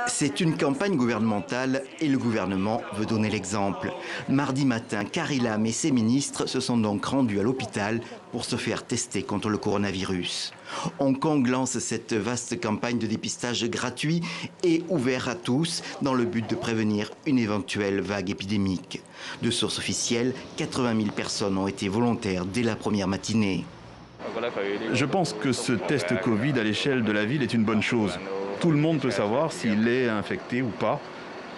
C'est une campagne gouvernementale et le gouvernement veut donner l'exemple. Mardi matin, Carrie Lam et ses ministres se sont donc rendus à l'hôpital pour se faire tester contre le coronavirus. Hong Kong lance cette vaste campagne de dépistage gratuit et ouvert à tous dans le but de prévenir une éventuelle vague épidémique. De sources officielles, 80 000 personnes ont été volontaires dès la première matinée. Je pense que ce test Covid à l'échelle de la ville est une bonne chose. Tout le monde peut savoir s'il est infecté ou pas.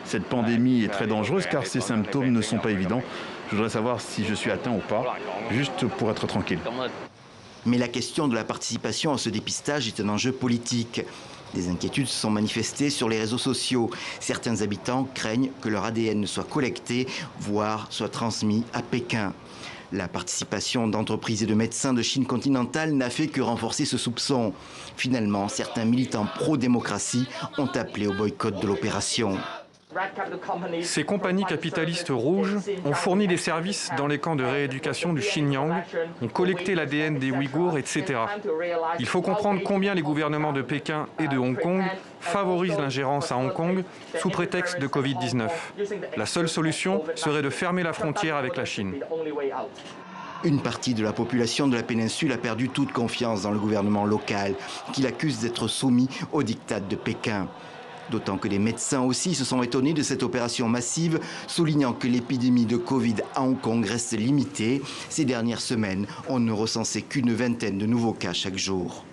Cette pandémie est très dangereuse car ses symptômes ne sont pas évidents. Je voudrais savoir si je suis atteint ou pas, juste pour être tranquille. Mais la question de la participation à ce dépistage est un enjeu politique. Des inquiétudes se sont manifestées sur les réseaux sociaux. Certains habitants craignent que leur ADN soit collecté, voire soit transmis à Pékin. La participation d'entreprises et de médecins de Chine continentale n'a fait que renforcer ce soupçon. Finalement, certains militants pro-démocratie ont appelé au boycott de l'opération. Ces compagnies capitalistes rouges ont fourni des services dans les camps de rééducation du Xinjiang, ont collecté l'ADN des Ouïghours, etc. Il faut comprendre combien les gouvernements de Pékin et de Hong Kong favorisent l'ingérence à Hong Kong sous prétexte de Covid-19. La seule solution serait de fermer la frontière avec la Chine. Une partie de la population de la péninsule a perdu toute confiance dans le gouvernement local, qui l'accuse d'être soumis au diktat de Pékin. D'autant que les médecins aussi se sont étonnés de cette opération massive, soulignant que l'épidémie de Covid à Hong Kong reste limitée. Ces dernières semaines, on ne recensait qu'une vingtaine de nouveaux cas chaque jour.